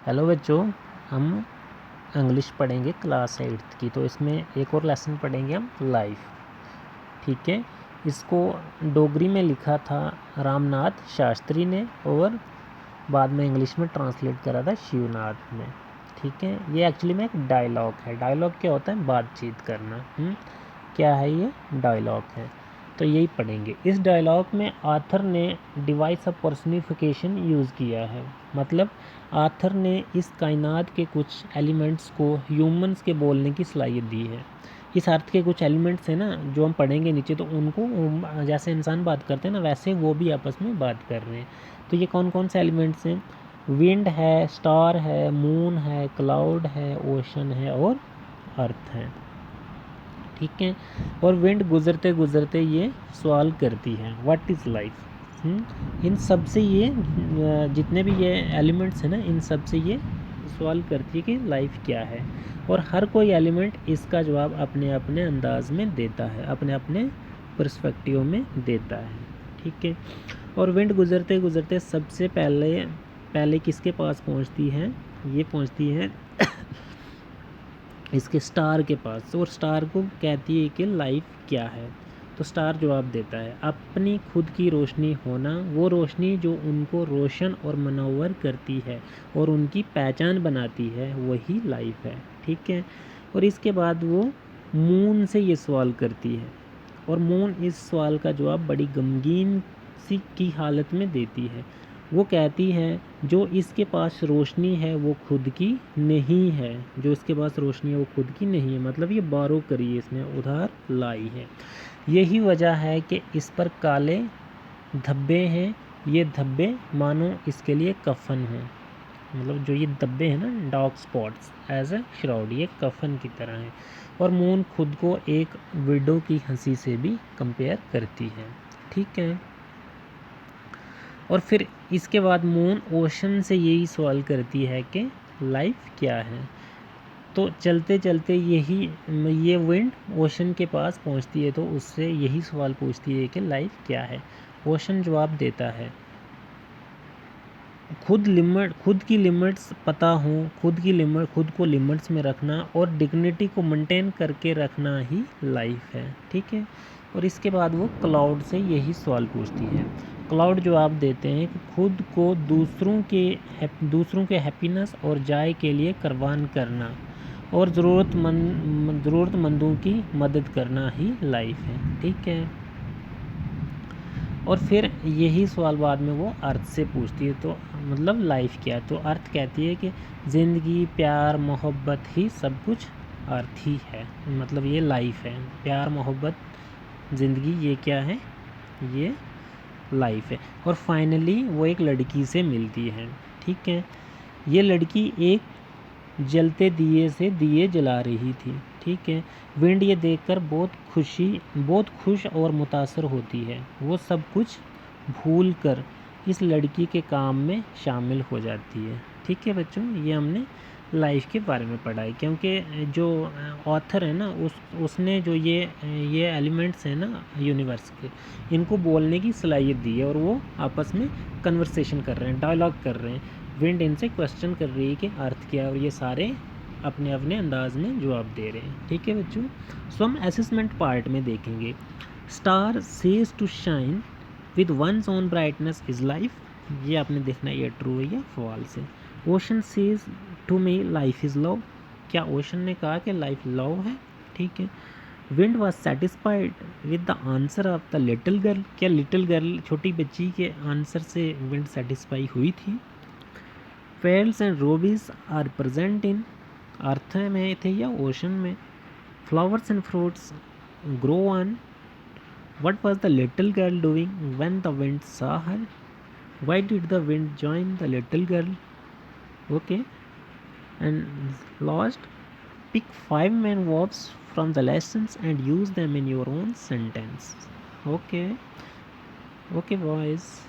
Hello बच्चों, हम English पढ़ेंगे क्लास 8th की। तो इसमें एक और लेसन पढ़ेंगे हम लाइफ। ठीक है, इसको डोगरी में लिखा था रामनाथ शास्त्री ने और बाद में इंग्लिश में ट्रांसलेट करा था शिवनाथ ने। ठीक है, ये एक्चुअली में एक डायलॉग है। डायलॉग क्या होता है? बातचीत करना। क्या है ये? डायलॉग है। तो यही पढ़ेंगे। इस डायलॉग में आथर ने डिवाइस ऑफ पर्सनिफिकेशन यूज़ किया है। मतलब आथर ने इस कायनात के कुछ एलिमेंट्स को ह्यूमंस के बोलने की सलाहियत दी है। इस अर्थ के कुछ एलिमेंट्स हैं ना, जो हम पढ़ेंगे नीचे, तो उनको जैसे इंसान बात करते हैं ना, वैसे वो भी आपस में बात कर रहे हैं। तो ये कौन कौन से एलिमेंट्स हैं? विंड है, स्टार है, मून है, क्लाउड है, ओशन है और अर्थ है। ठीक है, और विंड गुज़रते गुज़रते ये सवाल करती है, व्हाट इज़ लाइफ। इन सब से ये जितने भी ये एलिमेंट्स हैं ना, इन सब से ये सवाल करती है कि लाइफ क्या है। और हर कोई एलिमेंट इसका जवाब अपने अपने अंदाज में देता है, अपने अपने पर्सपेक्टिव में देता है। ठीक है, और विंड गुज़रते गुज़रते सबसे पहले किसके पास पहुंचती है? ये पहुंचती है इसके स्टार के पास, और स्टार को कहती है कि लाइफ क्या है। तो स्टार जवाब देता है, अपनी खुद की रोशनी होना, वो रोशनी जो उनको रोशन और मनोवर करती है और उनकी पहचान बनाती है, वही लाइफ है। ठीक है, और इसके बाद वो मून से ये सवाल करती है, और मून इस सवाल का जवाब बड़ी गमगीन सी की हालत में देती है। वो कहती है, जो इसके पास रोशनी है वो खुद की नहीं है। जो इसके पास रोशनी है वो खुद की नहीं है, मतलब ये बारो करी है, इसने उधार लाई है। यही वजह है कि इस पर काले धब्बे हैं। ये धब्बे मानो इसके लिए कफन हैं। मतलब जो ये धब्बे हैं ना, dark spots as a shroud, ये कफन की तरह है। और मून खुद को एक विडो की हंसी से भी कंपेयर करती है। ठीक है, और फिर इसके बाद मून ओशन से यही सवाल करती है कि लाइफ क्या है। तो चलते चलते ये विंड ओशन के पास पहुंचती है, तो उससे यही सवाल पूछती है कि लाइफ क्या है। ओशन जवाब देता है, खुद की लिमिट्स पता हो, खुद को लिमिट्स में रखना और डिग्निटी को मेंटेन करके रखना ही लाइफ है। ठीक है, और इसके बाद वो क्लाउड से यही सवाल पूछती है। क्लाउड जवाब देते हैं कि खुद को दूसरों के हैप्पीनेस और जाय के लिए कुर्बान करना और ज़रूरतमंदों की मदद करना ही लाइफ है। ठीक है, और फिर यही सवाल बाद में वो अर्थ से पूछती है, तो मतलब लाइफ क्या है। तो अर्थ कहती है कि ज़िंदगी, प्यार, मोहब्बत ही सब कुछ अर्थ ही है। मतलब ये लाइफ है, प्यार, मोहब्बत, ज़िंदगी, ये क्या है? ये लाइफ है। और फाइनली वो एक लड़की से मिलती है। ठीक है, ये लड़की एक जलते दिए से दिए जला रही थी। ठीक है, विंड ये देखकर बहुत खुश और मुतासर होती है। वो सब कुछ भूल कर इस लड़की के काम में शामिल हो जाती है। ठीक है बच्चों, ये हमने लाइफ के बारे में पढ़ा है, क्योंकि जो ऑथर है ना, उसने जो ये एलिमेंट्स हैं ना यूनिवर्स के, इनको बोलने की सलाहियत दी है, और वो आपस में कन्वर्सेशन कर रहे हैं, डायलॉग कर रहे हैं। विंड इनसे क्वेश्चन कर रही है कि अर्थ क्या है, और ये सारे अपने अपने अंदाज में जवाब दे रहे हैं। ठीक है बच्चों, सो हम असेसमेंट पार्ट में देखेंगे। Star says to shine with one's own brightness is life. ये आपने देखना है, ये ट्रू है या फॉल्स है। Ocean says to me life is love. क्या ओशन ने कहा कि लाइफ लव है? ठीक है। Wind was satisfied with the answer of the little girl. क्या लिटिल गर्ल, छोटी बच्ची के आंसर से विंड सेटिस्फाई हुई थी? Pearls and rubies are present in, earth में थे या ओशन में? Flowers and fruits grow on, what was the little girl doing when the wind saw her? Why did the wind join the little girl? Okay, and last, pick 5 main verbs from the lessons and use them in your own sentence. Okay, okay boys.